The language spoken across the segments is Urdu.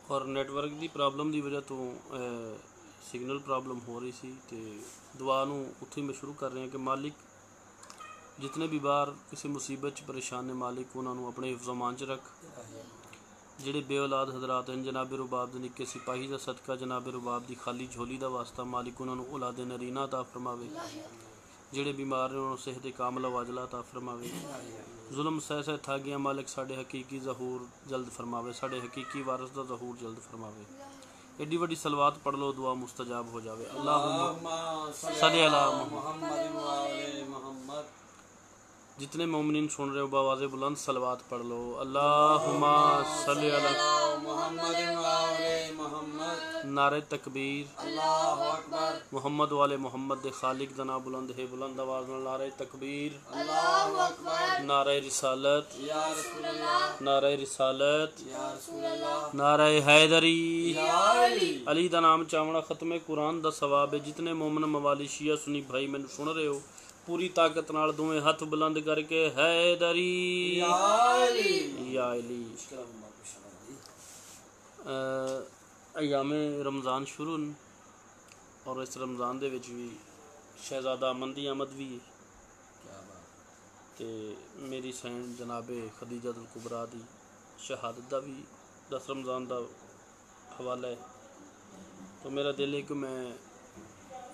اور نیٹورک دی پرابلم دی وجہ تو سگنل پرابلم ہو رہی سی تے دعا نو اتھے میں شروع کر رہے ہیں کہ مالک جتنے بھی بار کسی مصیبت پریشان نے مالک انہوں نے اپنے حفظ و امان چ رکھ جڑے بے اولاد حضرات ہیں جناب رباب دے نکے سپاہی دا صدقہ جناب رباب دی خالی جھولی دا واسطہ مالک انہوں نے اولاد نرینہ عطا فرماوے جڑے بیمار ہیں انہوں نے صحت کاملہ واجلہ عطا فرماوے ظلم سہ سہ تھا گیا مالک ساڑے حقیقی ظہور جلد فرماوے ساڑے حقیقی وارث دا ظہور جلد فرماوے ایڈی وڈی صلوات پڑھ لو دعا مستجاب ہو جاوے اللہم صلی علی محمد جتنے مومنین سن رہے ہو بآواز بلند صلوات پڑھ لو اللہم صلی علی محمد نعرہ تکبیر اللہ اکبر محمد والے محمد دے خالق دنا بلند ہے بلند آواز نال نعرہ تکبیر اللہ اکبر نعرہ رسالت یا رسول اللہ نعرہ رسالت یا رسول اللہ نعرہ حیدری یا علی دا نام چاونا ختم قرآن دا ثواب ہے جتنے مومن موالی شیعہ سنی بھائی میں سن رہے ہو پوری طاقت نال دوویں ہاتھ بلند کر کے حیدری یا علی ایام رمضان شروع اور اس رمضان دے وچ بھی شہزادہ امن دی آمد بھی ہے تے میری سین جناب خدیجہ الکبریٰ دی شہادت دا بھی 10 رمضان دا حوالہ ہے تو میرا دل ہے کہ میں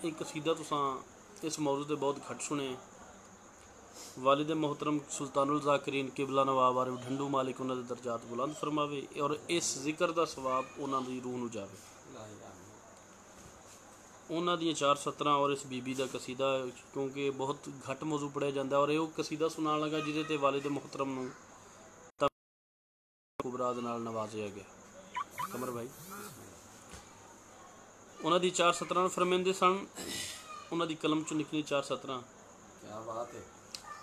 ایک قصیدہ تساں اس موضوع تے بہت گھٹ سنے والد محترم سلطان الذاکرین قبلہ نواب عارف ڈھنڈو مالک انہاں دے درجات بلند فرماوے اور اس ذکر دا ثواب انہاں دی روح نو جاوے انہاں دی 417 اور اس بی بی دا قصیدہ کیونکہ بہت گھٹ موضوع پڑھیا جاندا ہے اور یہ قصیدہ سنان لگا جہدے تے والد محترم نو کبریٰ دے نال نوازیا گیا قمر بھائی انہاں دی 417 فرمیندے سن انہاں دی قلم چوں نکلی 417 کیا بات ہے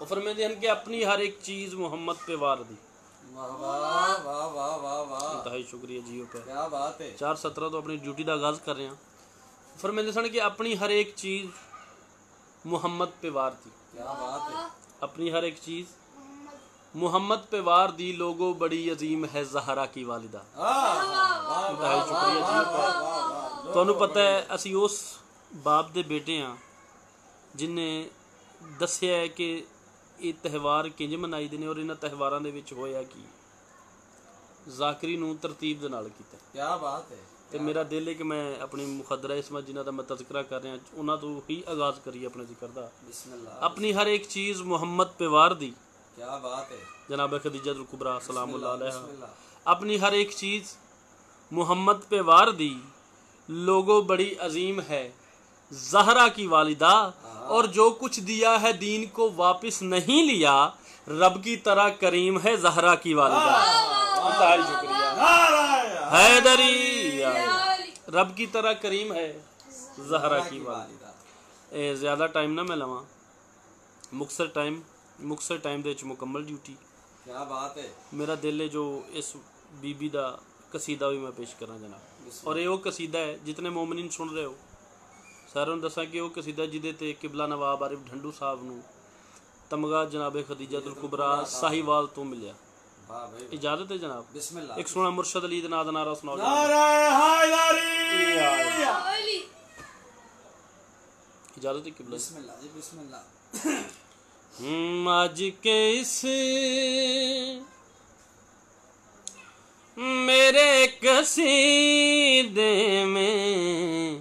وہ فرمیندے ہیں کہ اپنی ہر ایک چیز محمد پہ وار دی واہ واہ واہ واہ واہ واہ انتہائی شکریہ جیو پہ کیا بات ہے 417 تو اپنی ڈیوٹی دا آغاز کر رہے ہیں فرمیندے سن کہ اپنی ہر ایک چیز محمد پہ وار دی کیا بات ہے اپنی ہر ایک چیز محمد پہ وار دی لوگوں بڑی عظیم ہے زہرا کی والدہ انتہائی شکریہ جیو پہ تو انہوں پتہ ہے اسی اس باپ دے بیٹے ہیں جن نے دسیا ہے کہ یہ تہوار کنج منائی دینے اور انہاں تہواراں دے وچ ہویا کی ذاکری نو ترتیب دے نال کیتا کیا بات ہے تے میرا دل ہے کہ میں اپنی مخدرہ اسمت جنہاں دا میں تذکرہ کر رہا ہوں انہاں تو ہی آغاز کریے اپنے ذکر دا بسم اللہ اپنی ہر ایک چیز محمد پہ وار دی کیا بات ہے جناب خدیجہ الکبریٰ سلام اللہ علیہا اپنی ہر ایک چیز محمد پہ وار دی لوگوں بڑی عظیم ہے زہرا کی والدہ اور جو کچھ دیا ہے دین کو واپس نہیں لیا رب کی طرح کریم ہے زہرا کی والدہ انتہائی شکریہ حیدری رب کی طرح کریم ہے زہرا کی والدہ زیادہ ٹائم نہ میں لواں مختصر ٹائم دے مکمل ڈیوٹی کیا بات ہے میرا دل ہے جو اس بی بی دا قصیدہ بھی میں پیش کرنا جناب اور یہ وہ قصیدہ ہے جتنے مومنین سن رہے ہو ساروں دساں کہ وہ قصیدہ جدے تے قبلہ نواب عارف ڈھنڈو صاحب نو تمغہ جناب خدیجہ الکبریٰ ساہیوال تو ملیا اجازت ہے جناب بسم اللہ ایک سونا مرشد علی دنا دا نعرہ سناؤ نعرہ حیدری اجازت ہے قبلہ بسم اللہ بسم اللہ آج کے اس میرے قصیدے میں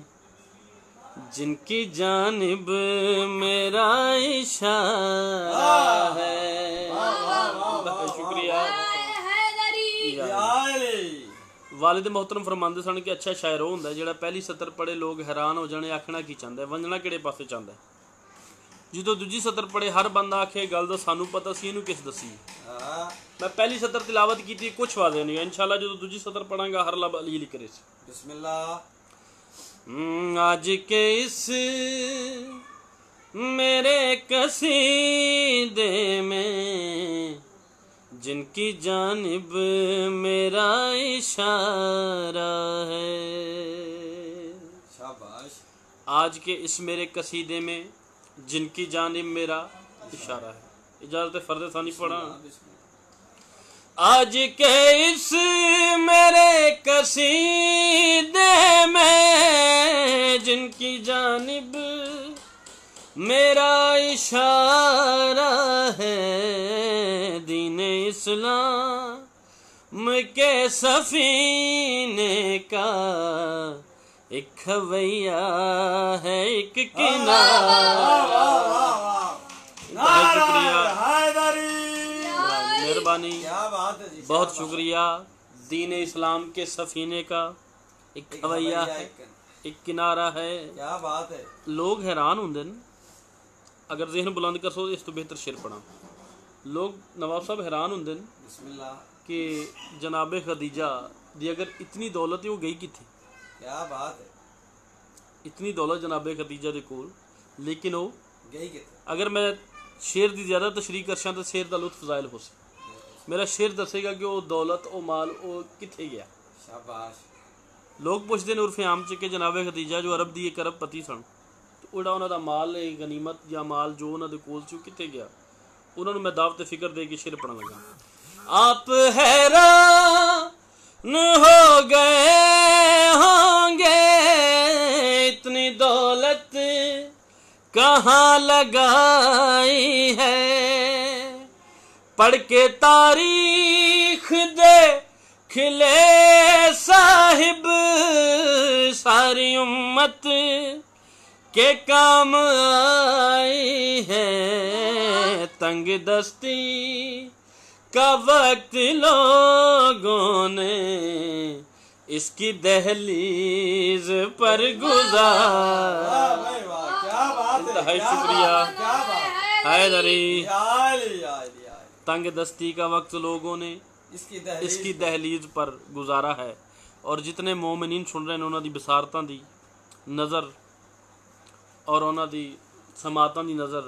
جن کی جانب میرا اشارہ ہے شکریہ والد محترم فرماندے سن کہ اچھا شاعر وہ ہوندا جڑا پہلی سطر پڑھے لوگ حیران ہو جانے آکھنا کی چاہندا ہے ونجنا کہڑے پاسے چاہندا ہے جدو دوجی سطر پڑھے ہر بندہ آکھے گل دا سانو پتہ سی اینو کس دسی میں پہلی سطر تلاوت کی تھی کچھ واضح نہیں ہے انشاءاللہ جدو دوجی سطر پڑھاں گا ہر لب علی کرے سی بسم اللہ آج کے اس میرے قصیدے میں جن کی جانب میرا اشارہ ہے شاباش آج کے اس میرے قصیدے میں جن کی جانب میرا اشارہ ہے اجازت فرد ثانی پڑھا آج کے اس میرے قصیدے میں جن کی جانب میرا اشارہ ہے، دین اسلام کے سفینے کا ایک کھویا ہے، ایک کنارہ۔ بہت شکریہ، مہربانی، بہت شکریہ۔ دین اسلام کے سفینے کا ایک کھویا ہے، ایک کنارہ ہے۔ کیا بات ہے۔ لوگ حیران ہوندے نا، اگر ذہن بلند کر سو اس تو بہتر شعر پڑھا۔ لوگ نواب صاحب حیران ہوندے بسم اللہ کہ جناب خدیجہ دی اگر اتنی دولت ہے وہ گئی کتھے؟ کیا بات ہے۔ اتنی دولت جناب خدیجہ دے کول، لیکن وہ گئی کتھے؟ اگر میں شعر دی زیادہ تشریح کرشاں تو شعر دا لطف ظاہر ہو سی۔ میرا شعر دسے گا کہ وہ دولت او مال او کتھے گیا۔ شاباش۔ لوگ پوچھتے ہیں عرف عام چ کہ جناب خدیجہ جو عرب دی ایک ارب پتی سن، تو اڑا انہاں دا مال غنیمت یا مال جو انہاں دے کول سی کتھے گیا؟ انہوں نے میں دعوت فکر دے کے شعر پڑھن لگا۔ آپ حیران ہو گئے ہوں گے اتنی دولت کہاں لگائی ہے، پڑھ کے تاریخ دیکھ لے صاحب ساری امت کے کام آئی ہے، تنگ دستی کا وقت لوگوں نے اس کی دہلیز پر گزارا۔ انتہائی شکریہ حیدری۔ تنگ دستی کا وقت لوگوں نے اس کی دہلیز پر گزارا ہے، اور جتنے مومنین سن رہے ہیں انہوں دی بصارتاں دی نظر اور انہوں دی سماعتاں دی نظر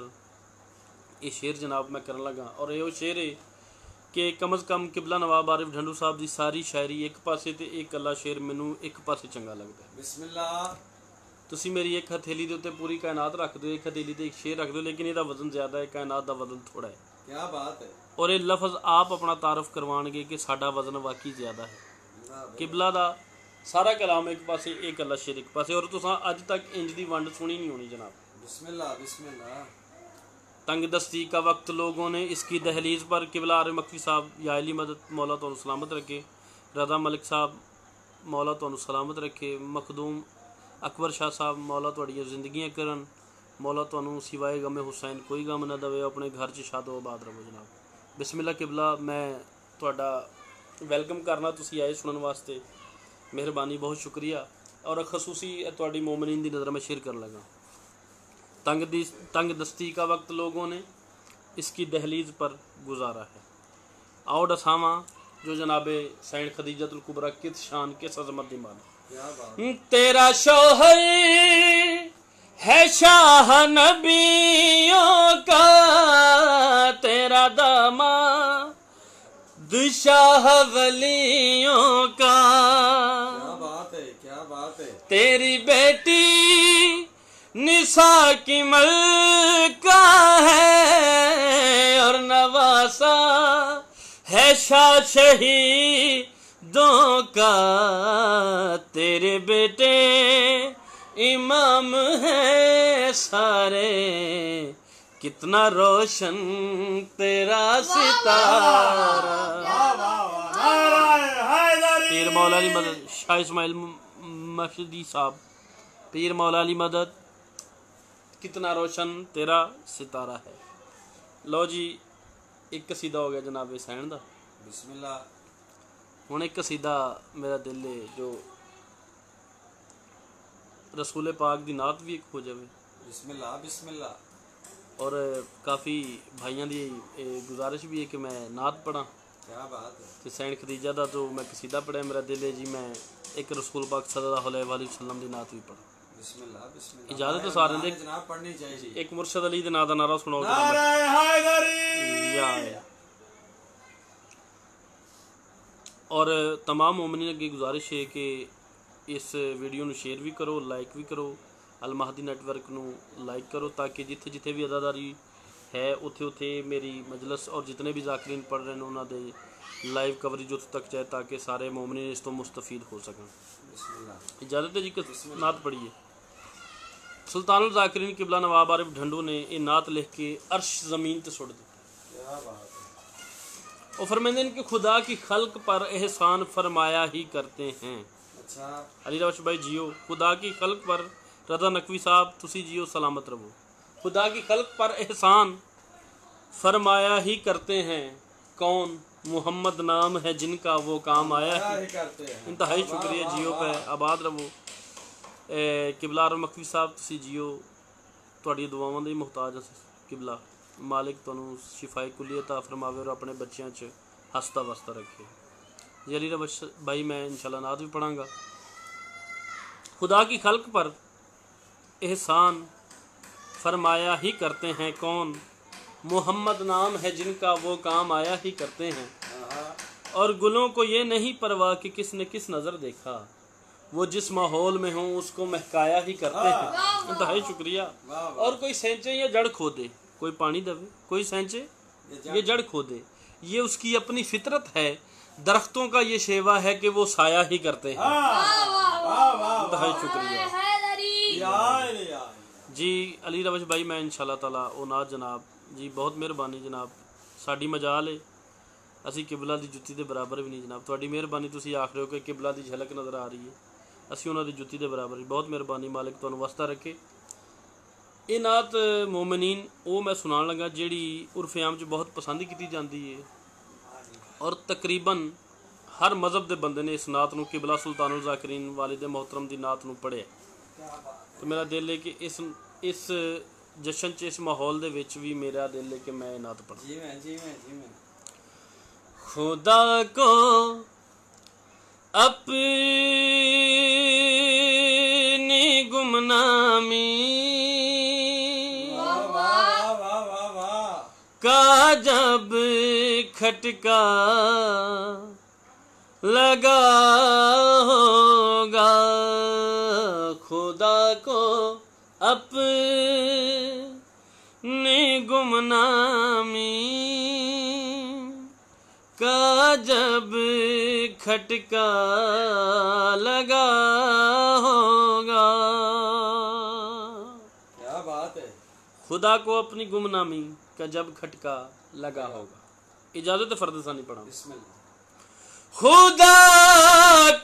یہ شعر جناب میں کرن لگا، اور یہ شعر ہے کہ کم از کم قبلہ نواب عارف ڈھنڈو صاحب دی ساری شاعری ایک پاسے تے ایک اللہ شعر مینوں ایک پاسے چنگا لگتا ہے۔ بسم اللہ۔ تسی میری ایک ہتھیلی دے اوتے پوری کائنات رکھ دو، ایک ہتھیلی تے ایک شعر رکھ دو، لیکن یہ دا وزن زیادہ ہے، کائنات دا وزن تھوڑا ہے۔ کیا بات ہے۔ اور یہ لفظ آپ اپنا تعارف کروان گے کہ ساڈا وزن واقعی زیادہ ہے۔ قبلہ دا سارا کلام ایک پاسے، ایک اللہ شعر ایک پاسے، اور تساں اج تک انج دی ونڈ سنی نہیں ہونی جناب۔ بسم اللہ بسم اللہ۔ تنگ دستی کا وقت لوگوں نے اس کی دہلیز پر، قبلہ عارف مکفی صاحب یا علی مدد مولا تو سلامت رکھے، رضا ملک صاحب مولا تو سلامت رکھے، مخدوم اکبر شاہ صاحب مولا تہاڈیاں زندگیاں کرن، مولا تانوں سوائے غم حسین کوئی غم نہ دے، اپنے گھر چ شاد و آباد رہو جناب۔ بسم اللہ قبلہ، میں تہاڈا ویلکم کرنا، تسی آئے سنن واسطے، مہربانی، بہت شکریہ۔ اور خصوصی تہاڈی مومنین دی نظر میں شیئر کر لگا۔ تنگ دستی کا وقت لوگوں نے اس کی دہلیز پر گزارا ہے۔ آؤ دساواں جو جناب سین خدیجۃ الکبریٰ کس شان کس عظمت دی مان۔ تیرا شوہر ہے شاہ نبیوں کا، تیرا داماد شاہ ولیوں کا، کیا بات ہے کیا بات ہے۔ تیری بیٹی نساء کی ملکہ ہے، اور نواسا ہے شاہ شہیدوں کا، تیرے بیٹے امام ہیں سارے، کتنا روشن تیرا ستارہ۔ پیر مولا علی مدد شاہ اسماعیل مشدی صاحب، پیر مولا علی مدد، کتنا روشن تیرا ستارہ ہے۔ لو جی، ایک قصیدہ ہو گیا جناب حسین دا۔ بسم اللہ۔ ہن ایک قصیدہ میرا دل ہے جو رسول پاک دی نعت بھی ایک ہو جاوے۔ بسم اللہ بسم اللہ۔ اور کافی بھائیاں دی گزارش بھی ہے کہ میں نعت پڑھاں۔ کیا بات ہے۔ حسین خدیجہ دا تو میں قصیدہ پڑھیا، میرا دل ہے جی میں ایک رسول پاک صلی اللہ علیہ وسلم دی نعت بھی پڑھاں۔ بسم اللہ بسم اللہ۔ اجازت ہے سارے دے جناب پڑھنی چاہیے۔ ایک مرشد علی دے نام دا نعرہ سناؤ۔ نعرہ حیدری۔ اور تمام مومنین کی گزارش ہے کہ اس ویڈیو نو شیئر بھی کرو، لائک بھی کرو، المہدی نیٹ ورک نو لائک کرو، تاکہ جتھے جتھے بھی اداداری ہے اتھے اتھے میری مجلس اور جتنے بھی ذاکرین پڑھ رہے ہیں انہوں دے لائیو کوریج اتنے تک جائے تاکہ سارے مومنین اس تو مستفید ہو سکیں. اجازت ہے جی کہ نعت پڑھیے. سلطان الذاکرین قبلہ نواب عارف ڈھنڈو نے یہ نعت لکھ کے عرش زمین تے سٹ دی. اور فرماتے ہیں کہ خدا کی خلق پر احسان فرمایا ہی کرتے ہیں. علی روش بھائی جیو. خدا کی خلق پر رضا نقوی صاحب تسی جیو سلامت رہو. خدا کی خلق پر احسان فرمایا ہی کرتے ہیں کون؟ محمد نام ہے جن کا وہ کام آیا ہی کرتے ہیں. انتہائی شکریہ جیو پہ آباد رہو. قبلہ عارف مکوی صاحب تسی جیو تہاڈی دعاواں دے محتاج ہیں قبلہ. مالک تانوں شفائے کلی عطا فرماوے اور اپنے بچیاں چ ہستا وستا رکھے. جی علی روش بھائی میں انشاءاللہ نعت بھی پڑھاں گا. خدا کی خلق پر احسان فرمایا ہی کرتے ہیں کون؟ محمد نام ہے جن کا وہ کام آیا ہی کرتے ہیں. اور گلوں کو یہ نہیں پرواہ کہ کس نے کس نظر دیکھا، وہ جس ماحول میں ہوں اس کو مہکایا ہی کرتے ہیں. انتہائی شکریہ. اور کوئی سینچے یا جڑ کھودے، کوئی پانی دے، کوئی سینچے یہ جڑ کھودے، یہ اس کی اپنی فطرت ہے. درختوں کا یہ شیوا ہے کہ وہ سایہ ہی کرتے ہیں. انتہائی شکریہ جی علی روش بھائی. میں انشاءاللہ تعالیٰ او نعت جناب جی بہت مہربانی جناب. ساڈی مجال ہے اسی قبلہ دی جُتی دے برابر بھی نہیں جناب. تہاڈی مہربانی تسی آکھ رہے ہو کہ قبلہ دی جھلک نظر آ رہی ہے، اسی انہاں دی جُتی دے برابر ہی. بہت مہربانی. مالک تانوں واسطہ رکھے. یہ نعت مومنین وہ میں سنان لگا جیڑی عرف عام چ بہت پسند کیتی جاندی ہے اور تقریباً ہر مذہب دے بندے نے اس نعت نو قبلہ سلطان الذاکرین والد محترم دی نعت نو پڑھے. تو میرا دل ہے کہ اس جشن چ اس ماحول دے وچ بھی میرا دل ہے کہ میں نعت پڑھوں. خدا کو اپنی گمنامی کا جب کھٹکا لگا ہوگا، خدا کو اپنی گمنامی کا جب کھٹکا لگا ہوگا. کیا بات ہے. خدا کو اپنی گمنامی کا جب کھٹکا لگا ہوگا. اجازت فرد ثانی پڑھا. بسم اللہ. خدا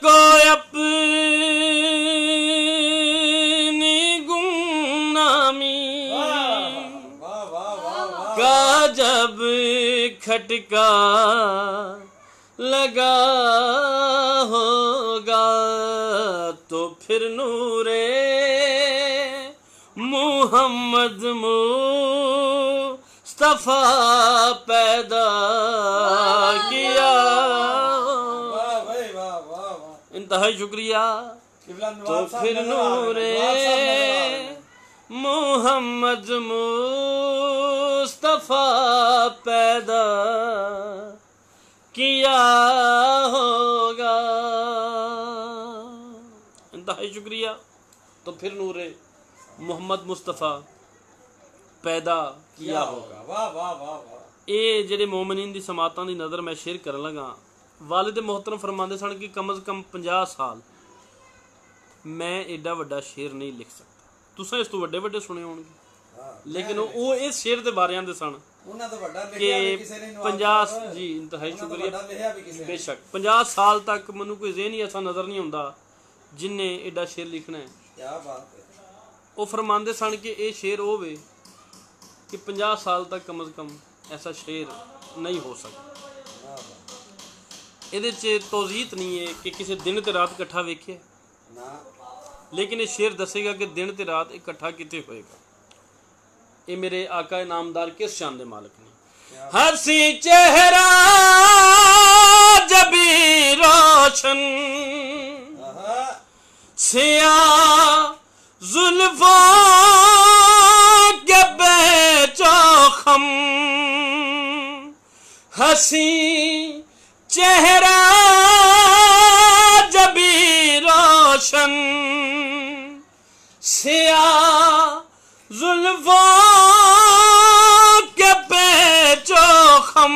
کو اپنی گمنامی کا جب کھٹکا لگا ہوگا تو پھر نور محمد مصطفیٰ پیدا کیا. انتہائی شکریہ. تو پھر نور محمد مصطفیٰ پیدا کیا ہوگا. انتہائی شکریہ. تو پھر نور محمد مصطفیٰ پیدا کیا ہوگا. واہ واہ واہ واہ. اے جڑے مومنین دی سماعتاں دی نظر میں شیئر کرن لگا. والد محترم فرماندے سن کہ کم از کم 50 سال میں ایڈا وڈا شعر نہیں لکھ سکتا. تساں اس تو وڈے وڈے سنے ہون گے لیکن وہ اس شعر دے بارے دے سن کہ 50 جی انتہائی شکریہ. بے شک 50 سال تک منو کوئی ذہن ہی ایسا نظر نہیں ہوندا جن نے ایڈا شعر لکھنا ہے. کیا بات ہے. وہ فرماندے سن کہ اے شعر ہوے کہ 50 سال تک کم از کم ایسا شعر نہیں ہو سکتا. یہ توضیح نہیں ہے کہ کسی دن تے رات کٹھا ویکھے، لیکن یہ شعر دسے گا کہ دن تے رات اکٹھا کتے ہوئے گا. یہ میرے آقا نامدار کس شان دے مالک نے. ہنسی چہرہ جبھی روشن سیاہ زلفوں کے بیچو خم، ہنسی چہرہ جبھی روشن سیاہ زلفوں کے پیچو خم،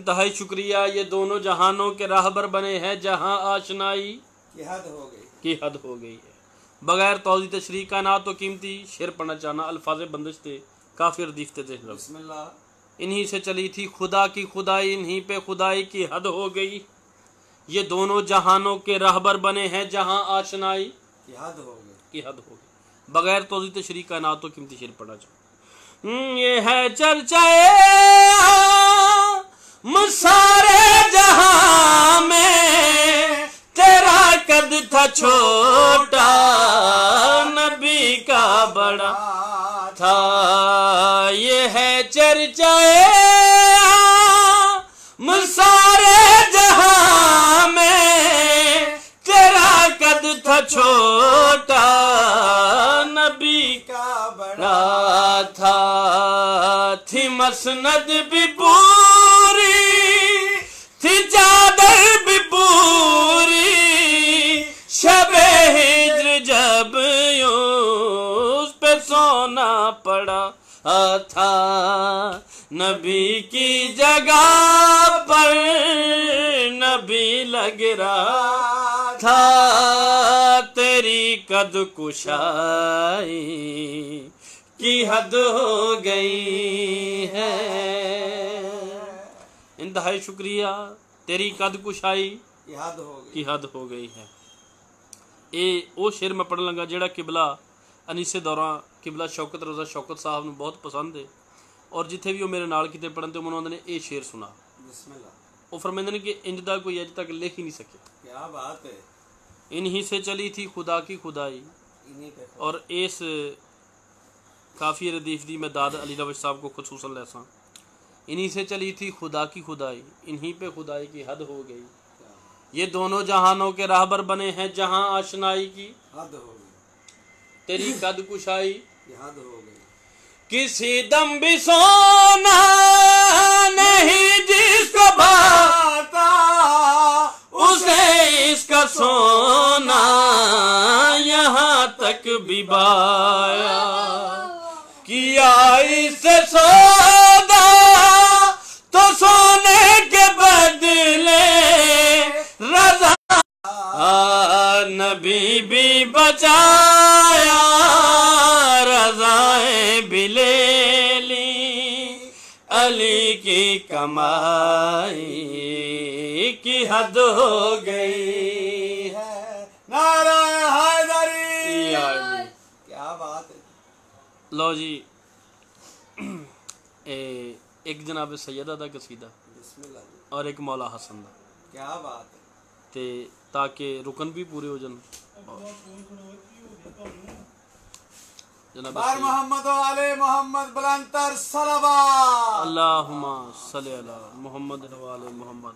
انتہائی شکریہ، یہ دونوں جہانوں کے راہبر بنے ہیں جہاں آشنائی کی حد ہو گئی ہے۔ بغیر توضیح تشریح کائنات و قیمتی شعر پڑھنا چاہنا، الفاظ بندش تھے، کافی ردیف تھے۔ بسم اللہ۔ انہی سے چلی تھی خدا کی خدائی، انہی پہ خدائی کی حد ہو گئی۔ یہ دونوں جہانوں کے راہبر بنے ہیں جہاں آشنائی کی حد ہو گئی۔ بغیر توضیح تشریح کائنات و قیمتی شعر پڑھنا چاہنا۔ یہ ہے چرچہ سارے جہاں میں، تیرا قد تھا چھوٹا، نبی کا بڑا تھا۔ یہ ہے چرچہ سارے جہاں میں، تیرا قد تھا چھوٹا، نبی کا بڑا تھا۔ تھی مسند بھی پوری، تھی چادر بھی پوری، شب ہجر جب یوں اس پہ سونا پڑا تھا، نبی کی جگہ پر نبی لگ رہا تھا۔ تیری قد کشائی کی حد ہو گئی ہے۔ انتہائی شکریہ، تیری قد کشائی کی حد ہو گئی ہے۔ وہ شعر میں پڑھن لگا جڑا قبلہ انیس دوراں قبلہ شوکت رضا شوکت صاحب نو بہت پسند ہے، اور جتھے بھی وہ میرے نال کتے پڑھن تے انہوں نے یہ شعر سنا۔ بسم اللہ۔ وہ فرماندے نے کہ انج دا کوئی اج تک لکھ ہی نہیں سکے۔ کیا بات ہے۔ انہی سے چلی تھی خدا کی خدائی، اور اس کافی ردیف دی میں داد علی روش صاحب کو خصوصاً لیساں۔ انہی سے چلی تھی خدا کی خدائی، انہی پہ خدائی کی حد ہو گئی۔ یہ دونوں جہانوں کے راہبر بنے ہیں جہاں آشنائی کی حد ہو گئی، تیری قد کشائی کی حد ہو گئی۔ کسی دم بھی سونا نہیں جس کو بھاتا، اسے اس کا سونا یہاں تک بھی بایا۔ کیا اس سے سودا تو سونے کے بدلے رضا، نبی بھی بچایا، رضائیں بھی لے لی، علی کی کمائی کی حد ہو گئی ہے۔ نعرہ حیدری، یا کیا بات ہے۔ لو جی، ایک جناب سیدہ دا قصیدہ بسم اللہ۔ اور ایک مولا حسن دا، کیا بات ہے۔ تے تاکہ رکن بھی پورے ہو جن۔ جناب بار محمد و آل محمد بلندر صلوات۔ اللہم صلی علی محمد و آل محمد۔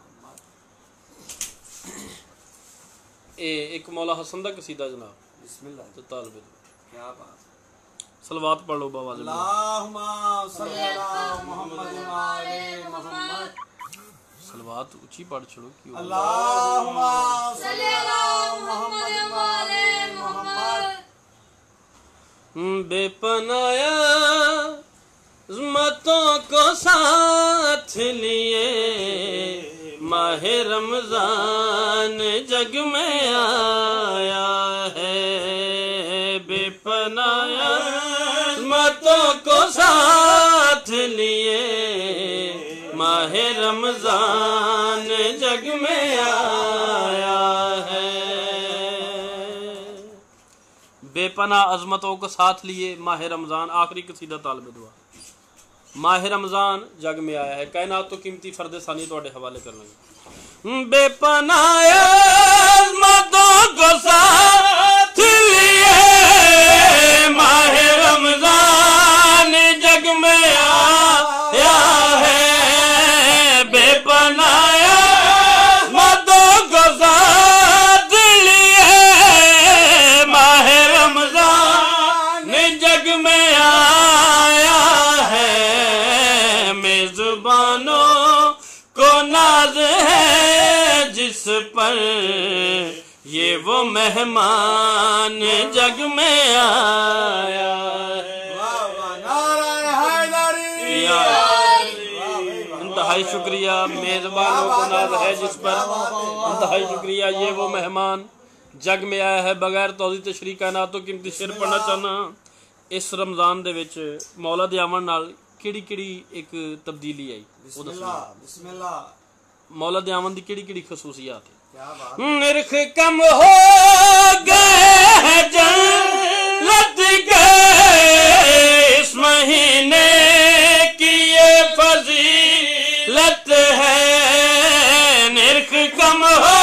ایک مولا حسن دا قصیدہ جناب، بسم اللہ۔ تو طالب علم کیا بات۔ صلوات پڑھ لو باواز میں۔ اللہم صلی علی محمد و آل محمد۔ صلوات اونچی پڑھ چھوڑو کیوں؟ اللہم صلی علی محمد و آل محمد۔ بے پناہ عظمتوں کو ساتھ لیے، ماہ رمضان جگ میں آیا ہے۔ بے پناہ عظمتوں کو ساتھ لیے، ماہ رمضان جگ میں آیا ہے۔ بے پناہ عظمتوں کو ساتھ لیے ماہ رمضان، آخری قصیدہ طالب دعا۔ ماہ رمضان جگ میں آیا ہے، کائنات تو قیمتی فرد ثانی تو حوالے کر لیں گے۔ بے پناہ عظمتوں کو ساتھ لیے، ماہ رمضان جگ میں آیا ہے۔ بے پناہ عظمتوں کو ساتھ لیے، ماہ رمضان جگ میں آیا ہے۔ میزبانوں کو ناز ہے جس پر، یہ وہ مہمان جگ میں آیا ہے۔ نعرہ حیدری۔ انتہائی شکریہ میزبانوں کو ناز ہے جس پر، انتہائی شکریہ. یہ وہ مہمان جگ میں آیا ہے بغیر توضیح تشریح کائناتوں قیمتی شعر پڑھنا چاہنا. اس رمضان دے وچ مولا دے آون نال کیڑی کیڑی ایک تبدیلی آئی؟ بسم اللہ بسم اللہ. مولا دے آون دی کیڑی کیڑی خصوصیات ہیں؟ کیا بات. نرخ کم ہو گئے جنت گئے اس مہینے کی یہ فضیلت ہے. نرخ کم ہو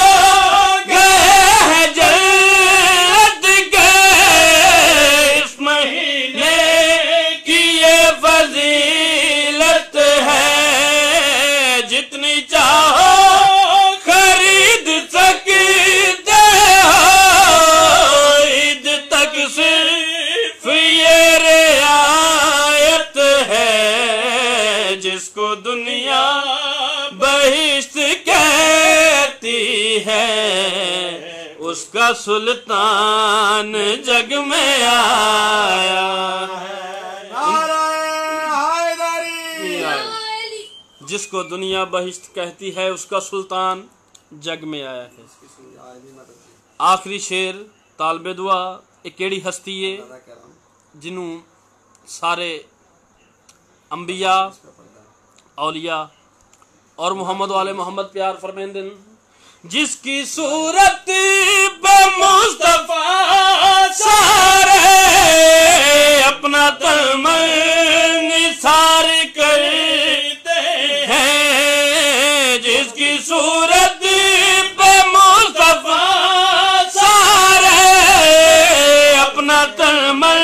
گئے جنت گئے اس مہینے کی یہ فضیلت ہے. جتنی چاہو خرید سکتے ہو عید تک صرف یہ رعایت ہے. جس کو دنیا بہشت کہتی ہے اس کا سلطان جگ میں آیا. نعرہ حیدری. جس کو دنیا بہشت کہتی ہے اس کا سلطان جگ میں آیا ہے. آخری شعر طالب دعا ایک کیڑی ہستی ہے جنہوں سارے انبیاء اولیاء اور محمد والے محمد پیار فرمیندن. جس کی صورت بمصطفیٰ سارے اپنا تمن نثار کرتے ہیں. جس کی صورت بمصطفیٰ سارے اپنا تمن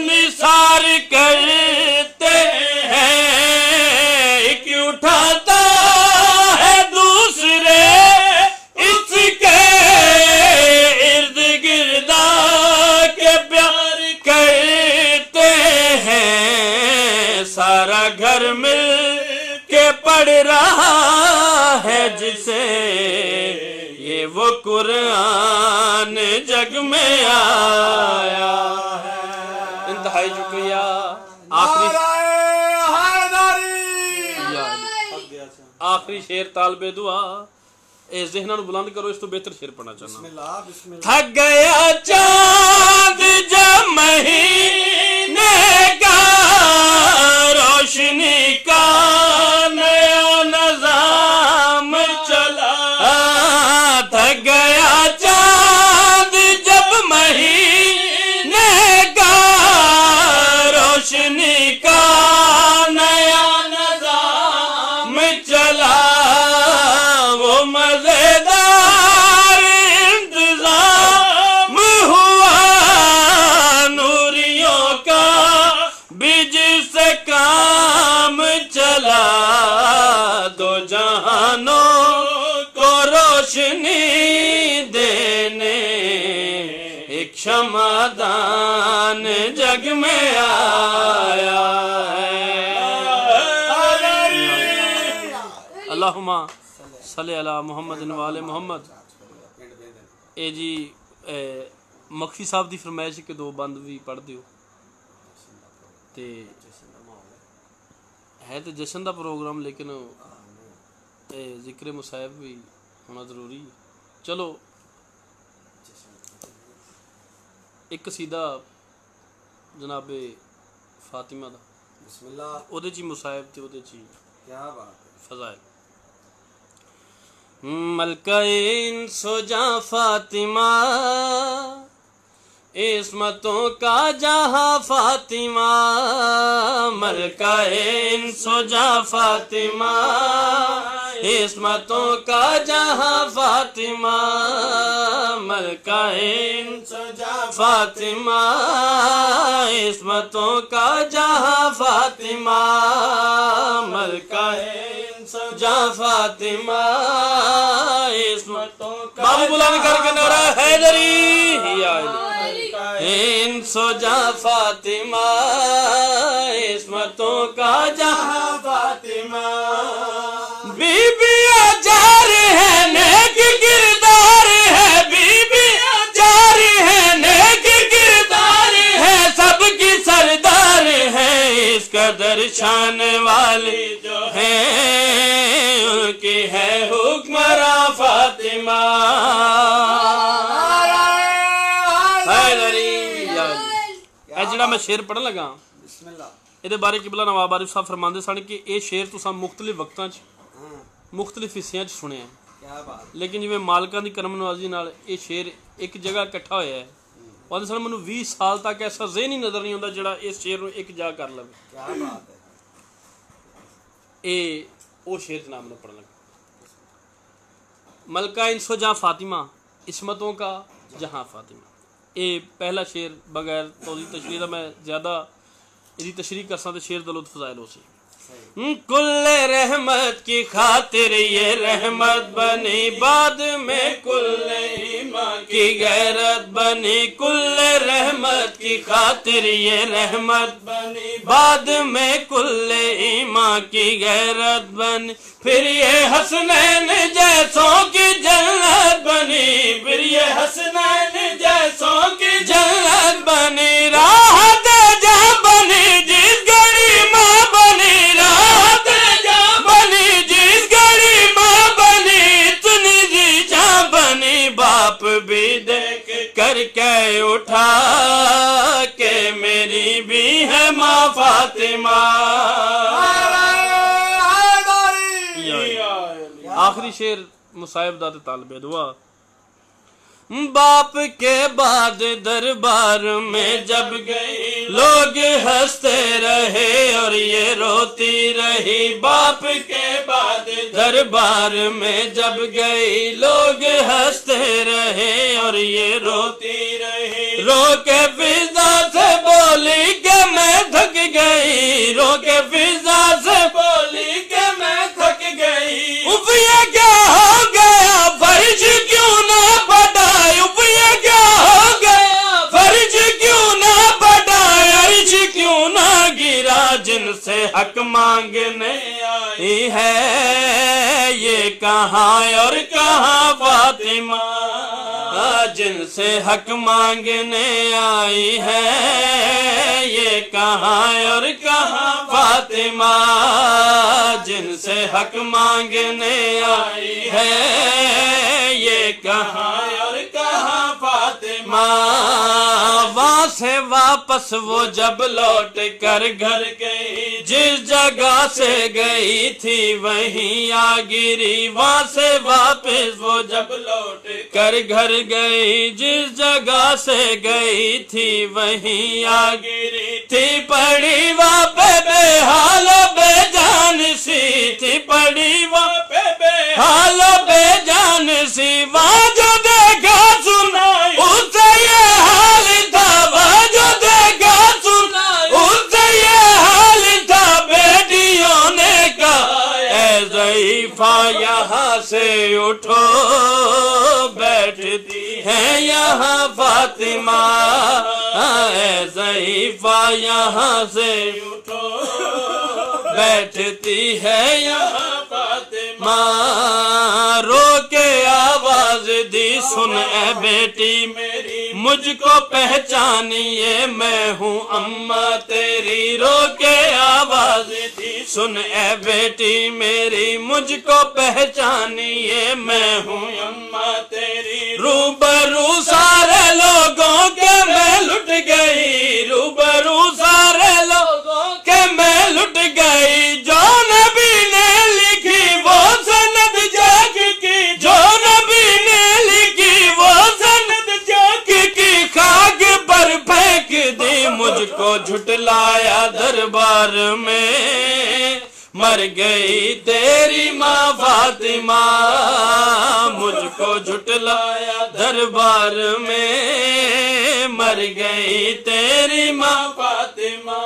نثار کرتے ہیں. ایک اٹھاتا ہے دوسرے اس کے ارد گرد کے پیار کرتے ہیں. سارا گھر مل کے پڑھ رہا ہے جسے یہ وہ قرآن جگ میں آیا. انتہائی شکریہ. آخری شعر طالب دعا اے ذہناں نو بلند کرو. اس تو بہتر شعر پڑھنا چاہنا. بسم اللہ بسم اللہ. تھک گیا چاند جب مہینے کا روشنی کا نیا نظام چلا. تھک گیا چاند جب مہینے کا روشنی کا نیا نظام چلا. وہ مزیدار انتظام ہوا نوریوں کا بھی جس سے کام چلا. دو جہانوں کو روشنی دینے ایک شمعدان جگ میں آیا ہے. اللہم صلی علی محمد و آل محمد. اے جی مخفی صاحب دی فرمائش کہ دو بند بھی پڑھ دیو. تے ہے تو جشن دا پروگرام لیکن ذکر مصائب بھی ہونا ضروری ہے. چلو ایک قصیدہ جناب فاطمہ دا. بسم اللہ. او دے چی مصائب تے او دے چی کیا بات. فضائل. ملکہ انس و جاں فاطمہ عصمتوں کا جہاں فاطمہ. ملکہ انس و جاں فاطمہ عصمتوں کا جہاں فاطمہ. ملکہ انس و جاں فاطمہ عصمتوں کا جہاں فاطمہ. ملکہ انس و جاں فاطمہ عصمتوں کا. بابو بلند کر کے نعرہ حیدری. انس و جاں فاطمہ عصمتوں کا جہاں فاطمہ. بی بی اجار ہے نیک کردار ہے. بی بی اجار ہے نیک کردار ہے. سب کی سردار ہے اس قدر شان والی جو ہے. فاطمہ اے جڑا میں شعر پڑھن لگا بسم اللہ یہ بارے قبلہ نواب عارف صاحب فرماندے سن کہ یہ شعر تساں مختلف وقتاں مختلف حصیاں سنے ہیں کیا بات لیکن جویں مالکاں دی کرم نوازی نال یہ شعر ایک جگہ اکٹھا ہویا ہے اور سن مینوں 20 سال تک ایسا ذہن ہی نظر نہیں ہوندا جڑا اس شعر نوں ایک جگہ کر لوے کیا بات ہے اے او شعر جناب نے پڑھن لگا ملکہ انسو جہاں فاطمہ عصمتوں کا جہاں فاطمہ اے پہلا شعر بغیر توضیح تشریح دا میں زیادہ یہ تشریح کرساں تے شعر دا لطف ظاہر ہو سی کل رحمت کی خاطر یہ رحمت بنی بعد میں کل ایمان کی غیرت بنی کل رحمت کی خاطر یہ رحمت بنی بعد میں کل ایمان کی غیرت بنی پھر یہ حسنین جیسوں کی جنت بنی پھر یہ حسنین جیسوں کی جنت بنی راحت جہاں بنی جس گھڑی ماں بنی راحت جہاں بنی جس گھڑی ماں بنی اتنی دی جہاں بنی باپ بھی دیکھ کر کے اٹھا کہ میری بھی ہے ماں فاطمہ آخری شعر مصائب داد طالب دعا باپ کے بعد دربار میں جب گئی لوگ ہنستے رہے اور یہ روتی رہی باپ کے بعد دربار میں جب گئی لوگ ہنستے رہے اور یہ روتی رہی رو کے فضا سے بولی کہ میں تھک گئی رو کے فضا سے بولی کہ میں تھک گئی یہ کیا ہو گیا فرض کیوں نہ بڑھائے یہ کیا ہو گیا فرض کیوں نہ بڑھائے عرش کیوں نہ گرا جن سے حق مانگنے آئی ہے یہ کہاں اور کہاں فاطمہ جن سے حق مانگنے آئی ہے یہ کہاں اور کہاں فاطمہ جن سے حق مانگنے آئی ہے یہ کہاں اور کہاں فاطمہ وہاں سے واپس وہ جب لوٹ کر گھر گئی جس جگہ سے گئی تھی وہیں آ گری وہاں سے واپس وہ جب لوٹ کر گھر گئی جس جگہ سے گئی تھی وہیں آ گری تھی پڑی وہاں پہ بے حال بے جان سی تھی پڑی وہاں پہ بے حال بے جان سی وہاں جو دیکھا سنا اس سے یہ حال تھا وہاں جو دیکھا سنا اس سے یہ حال تھا بیٹیوں نے کہا اے ضعیفہ یہاں سے اٹھو بیٹھتی ہے یہاں فاطمہ اے ضعیفہ یہاں سے اٹھو بیٹھتی ہے یہاں فاطمہ رو کے آواز دی سن اے بیٹی میری مجھ کو پہچانیے میں ہوں اماں تیری رو کے آواز دی سن اے بیٹی میری مجھ کو پہچانیے میں ہوں اماں تیری روبرو سارے لوگوں کے میں لٹ گئی روبرو سارے لوگوں کے میں لٹ گئی جو نبی نے لکھی وہ سند جاگ کی جو نبی نے لکھی وہ سند جاگ کی خاک پر پھینک دی مجھ کو جھٹلایا دربار میں مر گئی تیری ماں فاطمہ مجھ کو جھٹلایا دربار میں مر گئی تیری ماں فاطمہ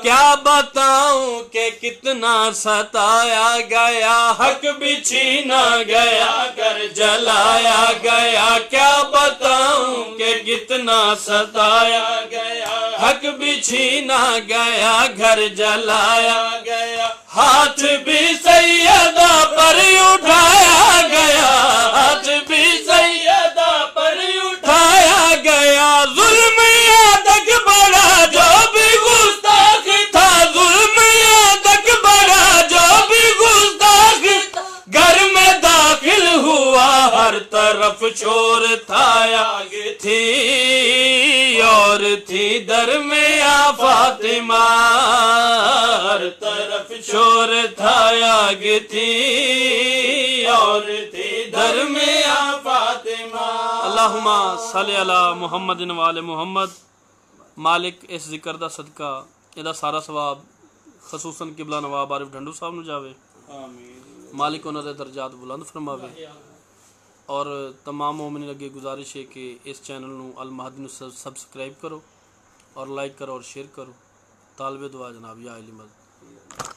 کیا بتاؤں کہ کتنا ستایا گیا حق بھی چھینا گیا گھر جلایا گیا کیا بتاؤں کہ کتنا ستایا گیا حق بھی چھینا گیا گھر جلایا گیا ہاتھ بھی سیدہ پر اٹھایا گیا ہاتھ بھی سیدہ پر اٹھایا گیا ظلم یہاں تک بڑا جو بھی گستاخ تھا ظلم یہاں تک بڑا جو بھی گستاخ گھر میں داخل ہوا طرف شور تھا آگ تھی اور تھی درمیاں فاطمہ ہر طرف شور تھا آگ تھی اور تھی درمیاں فاطمہ اللہم صلی علی محمد وآل محمد مالک اس ذکر دا صدقہ یہ سارا ثواب خصوصاً قبلہ نواب عارف ڈھنڈو صاحب نو جاوے مالک انہوں دے درجات بلند فرماوے اور تمام مومنین اگے گزارش ہے کہ اس چینل نو المہدی نو سبسکرائب کرو اور لائک کرو اور شیئر کرو طالب دعا جناب یا علی مدد